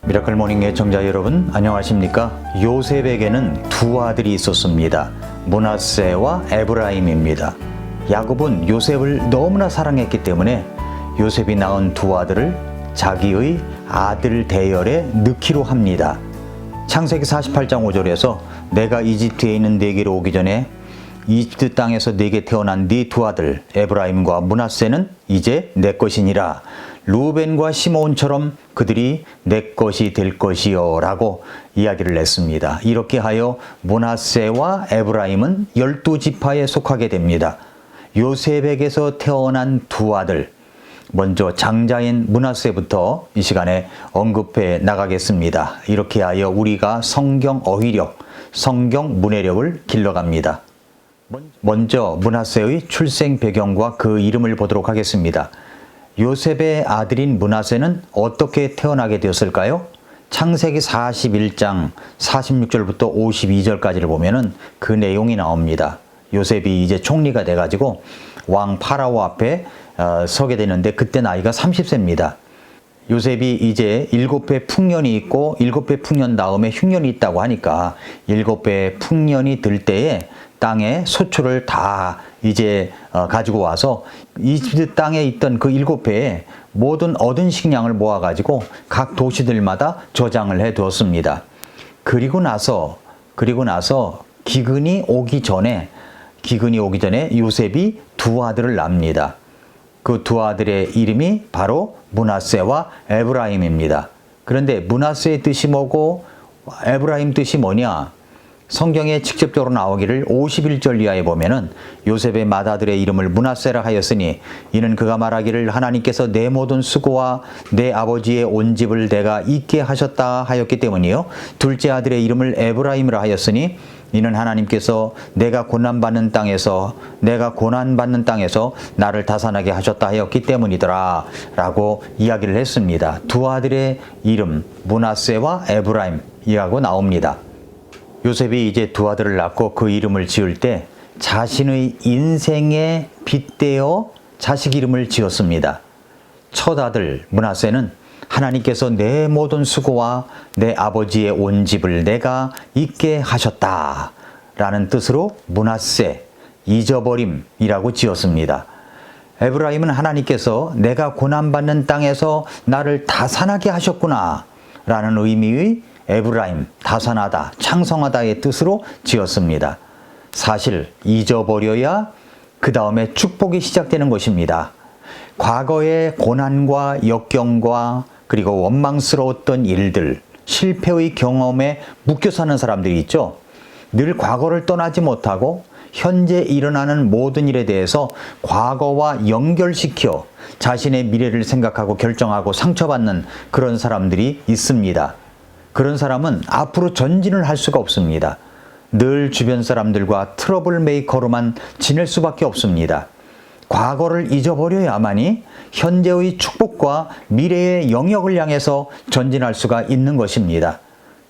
미라클 모닝 애청자 여러분 안녕하십니까? 요셉에게는 두 아들이 있었습니다. 므낫세와 에브라임입니다. 야곱은 요셉을 너무나 사랑했기 때문에 요셉이 낳은 두 아들을 자기의 아들 대열에 넣기로 합니다. 창세기 48장 5절에서 내가 이집트에 있는 네게로 오기 전에 이집트 땅에서 네게 태어난 네 두 아들 에브라임과 므낫세는 이제 내 것이니라. 루벤과 시므온처럼 그들이 내 것이 될 것이요 라고 이야기를 했습니다. 이렇게 하여 므낫세와 에브라임은 12지파에 속하게 됩니다. 요셉에게서 태어난 두 아들, 먼저 장자인 므낫세부터 이 시간에 언급해 나가겠습니다. 이렇게 하여 우리가 성경 어휘력, 성경 문해력을 길러갑니다. 먼저 므낫세의 출생 배경과 그 이름을 보도록 하겠습니다. 요셉의 아들인 므낫세는 어떻게 태어나게 되었을까요? 창세기 41장 46절부터 52절까지를 보면은 그 내용이 나옵니다. 요셉이 이제 총리가 돼가지고 왕 파라오 앞에 서게 되는데 그때 나이가 30세입니다. 요셉이 이제 7배 풍년이 있고 7배 풍년 다음에 흉년이 있다고 하니까 7배 풍년이 들 때에 땅에 소출을 다 이제 가지고 와서 이집트 땅에 있던 그 7배에 모든 얻은 식량을 모아가지고 각 도시들마다 저장을 해 두었습니다. 그리고 나서 기근이 오기 전에 요셉이 두 아들을 낳습니다. 그 두 아들의 이름이 바로 므낫세와 에브라임입니다. 그런데 므낫세의 뜻이 뭐고 에브라임 뜻이 뭐냐? 성경에 직접적으로 나오기를 51절 이하에 보면은 요셉의 맏아들의 이름을 므낫세라 하였으니 이는 그가 말하기를 하나님께서 내 모든 수고와 내 아버지의 온 집을 내가 잊게 하셨다 하였기 때문이요. 둘째 아들의 이름을 에브라임이라 하였으니 이는 하나님께서 내가 고난받는 땅에서 나를 다산하게 하셨다 하였기 때문이더라 라고 이야기를 했습니다. 두 아들의 이름 므낫세와 에브라임이라고 나옵니다. 요셉이 이제 두 아들을 낳고 그 이름을 지을 때 자신의 인생에 빗대어 자식 이름을 지었습니다. 첫 아들 므낫세는 하나님께서 내 모든 수고와 내 아버지의 온 집을 내가 잊게 하셨다 라는 뜻으로 므낫세, 잊어버림이라고 지었습니다. 에브라임은 하나님께서 내가 고난받는 땅에서 나를 다산하게 하셨구나 라는 의미의 에브라임, 다산하다, 창성하다의 뜻으로 지었습니다. 사실 잊어버려야 그 다음에 축복이 시작되는 것입니다. 과거의 고난과 역경과 그리고 원망스러웠던 일들, 실패의 경험에 묶여 사는 사람들이 있죠. 늘 과거를 떠나지 못하고 현재 일어나는 모든 일에 대해서 과거와 연결시켜 자신의 미래를 생각하고 결정하고 상처받는 그런 사람들이 있습니다. 그런 사람은 앞으로 전진을 할 수가 없습니다. 늘 주변 사람들과 트러블 메이커로만 지낼 수밖에 없습니다. 과거를 잊어버려야만이 현재의 축복과 미래의 영역을 향해서 전진할 수가 있는 것입니다.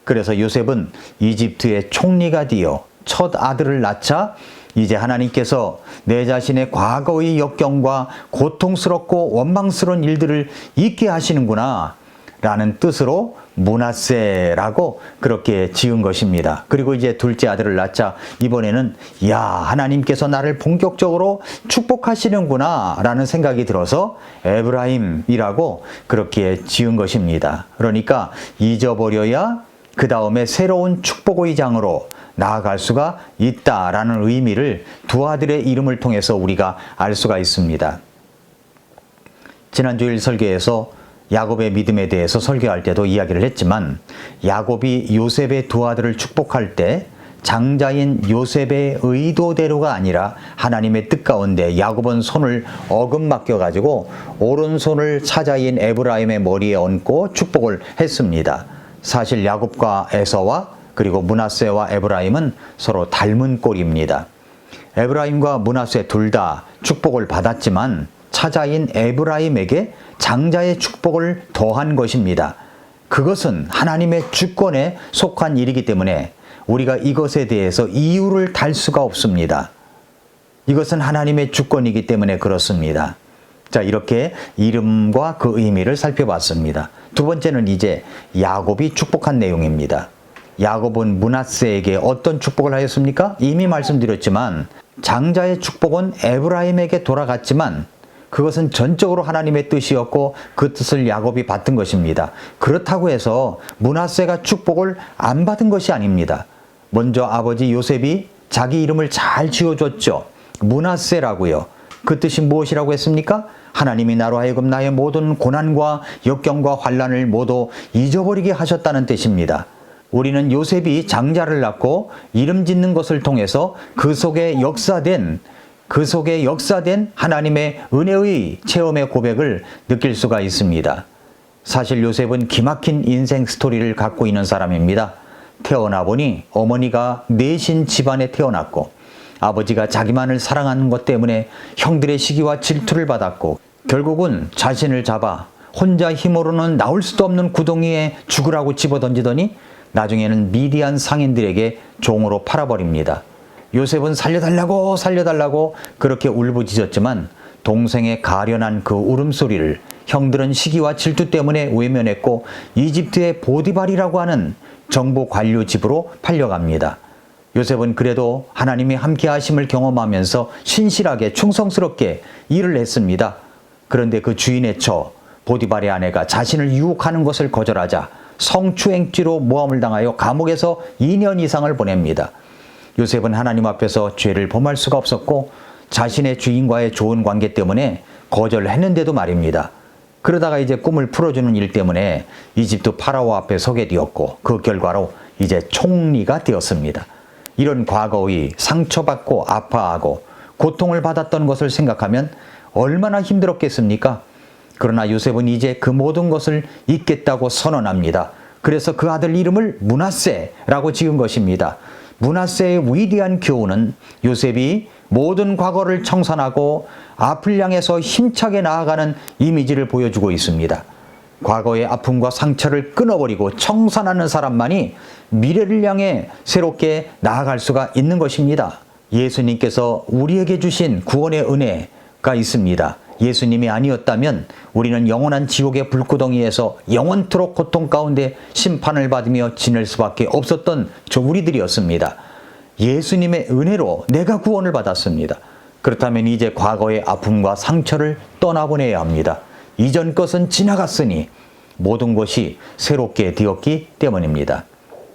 그래서 요셉은 이집트의 총리가 되어 첫 아들을 낳자 이제 하나님께서 내 자신의 과거의 역경과 고통스럽고 원망스러운 일들을 잊게 하시는구나 라는 뜻으로 므낫세라고 그렇게 지은 것입니다. 그리고 이제 둘째 아들을 낳자 이번에는 하나님께서 나를 본격적으로 축복하시는구나 라는 생각이 들어서 에브라임이라고 그렇게 지은 것입니다. 그러니까 잊어버려야 그 다음에 새로운 축복의 장으로 나아갈 수가 있다라는 의미를 두 아들의 이름을 통해서 우리가 알 수가 있습니다. 지난주일 설교에서 야곱의 믿음에 대해서 설교할 때도 이야기를 했지만 야곱이 요셉의 두 아들을 축복할 때 장자인 요셉의 의도대로가 아니라 하나님의 뜻 가운데 야곱은 손을 어긋맡겨 오른손을 차자인 에브라임의 머리에 얹고 축복을 했습니다. 사실 야곱과 에서와 그리고 므낫세와 에브라임은 서로 닮은 꼴입니다. 에브라임과 므낫세 둘 다 축복을 받았지만 차자인 에브라임에게 장자의 축복을 더한 것입니다. 그것은 하나님의 주권에 속한 일이기 때문에 우리가 이것에 대해서 이유를 달 수가 없습니다. 이것은 하나님의 주권이기 때문에 그렇습니다. 자, 이렇게 이름과 그 의미를 살펴봤습니다. 두 번째는 이제 야곱이 축복한 내용입니다. 야곱은 므낫세에게 어떤 축복을 하였습니까? 이미 말씀드렸지만 장자의 축복은 에브라임에게 돌아갔지만 그것은 전적으로 하나님의 뜻이었고 그 뜻을 야곱이 받은 것입니다. 그렇다고 해서 므낫세가 축복을 안 받은 것이 아닙니다. 먼저 아버지 요셉이 자기 이름을 잘 지어줬죠. 므낫세라고요. 그 뜻이 무엇이라고 했습니까? 하나님이 나로 하여금 나의 모든 고난과 역경과 환난을 모두 잊어버리게 하셨다는 뜻입니다. 우리는 요셉이 장자를 낳고 이름 짓는 것을 통해서 그 속에 역사된 하나님의 은혜의 체험의 고백을 느낄 수가 있습니다. 사실 요셉은 기막힌 인생 스토리를 갖고 있는 사람입니다. 태어나 보니 어머니가 내신 집안에 태어났고 아버지가 자기만을 사랑하는 것 때문에 형들의 시기와 질투를 받았고 결국은 자신을 잡아 혼자 힘으로는 나올 수도 없는 구덩이에 죽으라고 집어던지더니 나중에는 미디안 상인들에게 종으로 팔아버립니다. 요셉은 살려달라고 그렇게 울부짖었지만 동생의 가련한 그 울음소리를 형들은 시기와 질투 때문에 외면했고 이집트의 보디발이라고 하는 정부 관료 집으로 팔려갑니다. 요셉은 그래도 하나님이 함께 하심을 경험하면서 신실하게 충성스럽게 일을 했습니다. 그런데 그 주인의 처 보디발의 아내가 자신을 유혹하는 것을 거절하자 성추행죄로 모함을 당하여 감옥에서 2년 이상을 보냅니다. 요셉은 하나님 앞에서 죄를 범할 수가 없었고 자신의 주인과의 좋은 관계 때문에 거절했는데도 말입니다. 그러다가 이제 꿈을 풀어주는 일 때문에 이집트 파라오 앞에 서게 되었고 그 결과로 이제 총리가 되었습니다. 이런 과거의 상처받고 아파하고 고통을 받았던 것을 생각하면 얼마나 힘들었겠습니까? 그러나 요셉은 이제 그 모든 것을 잊겠다고 선언합니다. 그래서 그 아들 이름을 므낫세라고 지은 것입니다. 므낫세의 위대한 교훈은 요셉이 모든 과거를 청산하고 앞을 향해서 힘차게 나아가는 이미지를 보여주고 있습니다. 과거의 아픔과 상처를 끊어버리고 청산하는 사람만이 미래를 향해 새롭게 나아갈 수가 있는 것입니다. 예수님께서 우리에게 주신 구원의 은혜가 있습니다. 예수님이 아니었다면 우리는 영원한 지옥의 불구덩이에서 영원토록 고통 가운데 심판을 받으며 지낼 수밖에 없었던 저 우리들이었습니다. 예수님의 은혜로 내가 구원을 받았습니다. 그렇다면 이제 과거의 아픔과 상처를 떠나보내야 합니다. 이전 것은 지나갔으니 모든 것이 새롭게 되었기 때문입니다.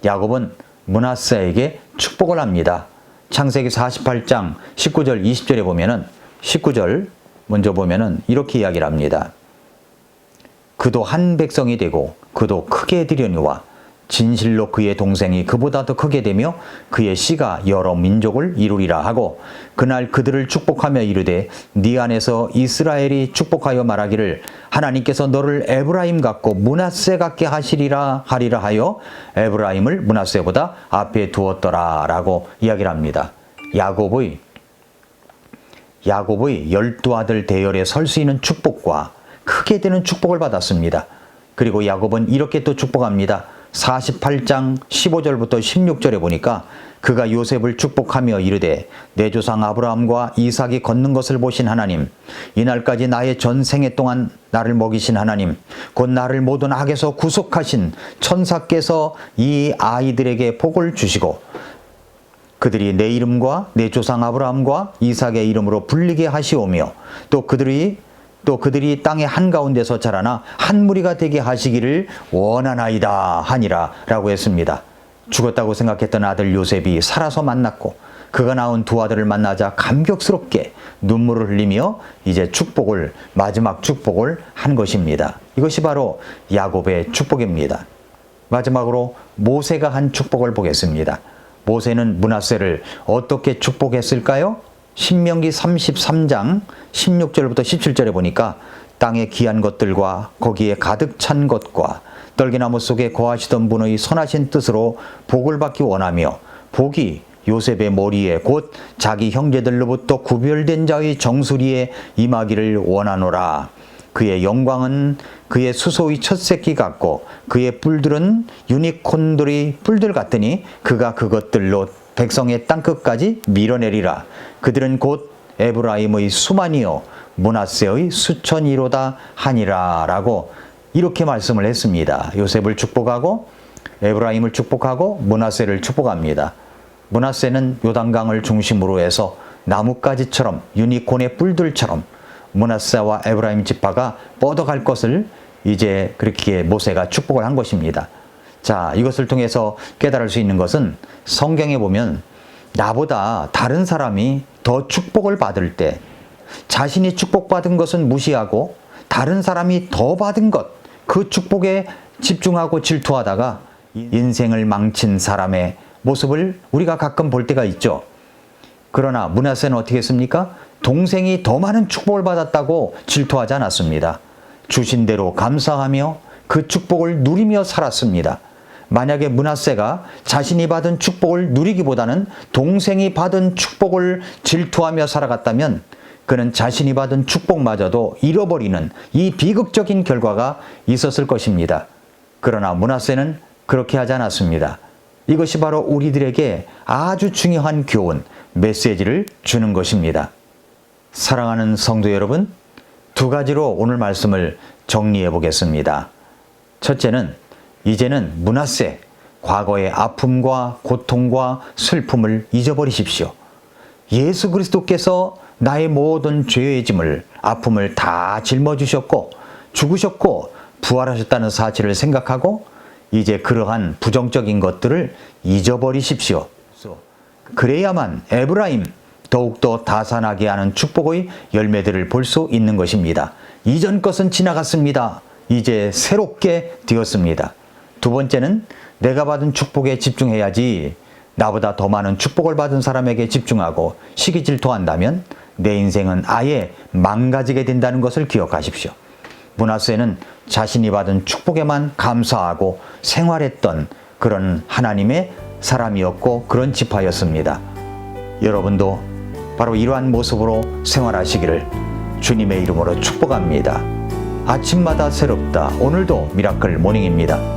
야곱은 므낫세에게 축복을 합니다. 창세기 48장 19절 20절에 보면은 19절 먼저 보면은 이렇게 이야기를 합니다. 그도 한 백성이 되고 그도 크게 되려니와 진실로 그의 동생이 그보다 더 크게 되며 그의 씨가 여러 민족을 이루리라 하고 그날 그들을 축복하며 이르되 네 안에서 이스라엘이 축복하여 말하기를 하나님께서 너를 에브라임 같고 므낫세 같게 하리라 하여 에브라임을 므낫세보다 앞에 두었더라 라고 이야기를 합니다. 야곱의 12아들 대열에 설 수 있는 축복과 크게 되는 축복을 받았습니다. 그리고 야곱은 이렇게 또 축복합니다. 48장 15절부터 16절에 보니까 그가 요셉을 축복하며 이르되 내 조상 아브라함과 이삭이 걷는 것을 보신 하나님, 이날까지 나의 전생애 동안 나를 먹이신 하나님, 곧 나를 모든 악에서 구속하신 천사께서 이 아이들에게 복을 주시고 그들이 내 이름과 내 조상 아브라함과 이삭의 이름으로 불리게 하시오며 또 그들이 땅의 한가운데서 자라나 한 무리가 되게 하시기를 원하나이다 하니라 라고 했습니다. 죽었다고 생각했던 아들 요셉이 살아서 만났고 그가 낳은 두 아들을 만나자 감격스럽게 눈물을 흘리며 이제 마지막 축복을 한 것입니다. 이것이 바로 야곱의 축복입니다. 마지막으로 모세가 한 축복을 보겠습니다. 모세는 므낫세를 어떻게 축복했을까요? 신명기 33장 16절부터 17절에 보니까 땅의 귀한 것들과 거기에 가득 찬 것과 떨기나무 속에 거하시던 분의 선하신 뜻으로 복을 받기 원하며 복이 요셉의 머리에 곧 자기 형제들로부터 구별된 자의 정수리에 임하기를 원하노라. 그의 영광은 그의 수소의 첫 새끼 같고 그의 뿔들은 유니콘들의 뿔들 같으니 그가 그것들로 백성의 땅끝까지 밀어내리라. 그들은 곧 에브라임의 수만이요 므낫세의 수천이로다 하니라 라고 이렇게 말씀을 했습니다. 요셉을 축복하고 에브라임을 축복하고 므낫세를 축복합니다. 므낫세는 요단강을 중심으로 해서 나뭇가지처럼 유니콘의 뿔들처럼 므낫세와 에브라임 지파가 뻗어갈 것을 이제 그렇게 모세가 축복을 한 것입니다. 자, 이것을 통해서 깨달을 수 있는 것은 성경에 보면 나보다 다른 사람이 더 축복을 받을 때 자신이 축복받은 것은 무시하고 다른 사람이 더 받은 것, 그 축복에 집중하고 질투하다가 인생을 망친 사람의 모습을 우리가 가끔 볼 때가 있죠. 그러나 므낫세는 어떻게 했습니까? 동생이 더 많은 축복을 받았다고 질투하지 않았습니다. 주신 대로 감사하며 그 축복을 누리며 살았습니다. 만약에 므낫세가 자신이 받은 축복을 누리기보다는 동생이 받은 축복을 질투하며 살아갔다면 그는 자신이 받은 축복마저도 잃어버리는 이 비극적인 결과가 있었을 것입니다. 그러나 므낫세는 그렇게 하지 않았습니다. 이것이 바로 우리들에게 아주 중요한 교훈, 메시지를 주는 것입니다. 사랑하는 성도 여러분, 두 가지로 오늘 말씀을 정리해 보겠습니다. 첫째는 이제는 므낫세, 과거의 아픔과 고통과 슬픔을 잊어버리십시오. 예수 그리스도께서 나의 모든 죄의 짐을, 아픔을 다 짊어지셨고 죽으셨고 부활하셨다는 사실을 생각하고 이제 그러한 부정적인 것들을 잊어버리십시오. 그래야만 에브라임, 더욱더 다산하게 하는 축복의 열매들을 볼 수 있는 것입니다. 이전 것은 지나갔습니다. 이제 새롭게 되었습니다. 두 번째는 내가 받은 축복에 집중해야지 나보다 더 많은 축복을 받은 사람에게 집중하고 시기 질투한다면 내 인생은 아예 망가지게 된다는 것을 기억하십시오. 므낫세는 자신이 받은 축복에만 감사하고 생활했던 그런 하나님의 사람이었고 그런 지파였습니다. 여러분도 바로 이러한 모습으로 생활하시기를 주님의 이름으로 축복합니다. 아침마다 새롭다. 오늘도 미라클 모닝입니다.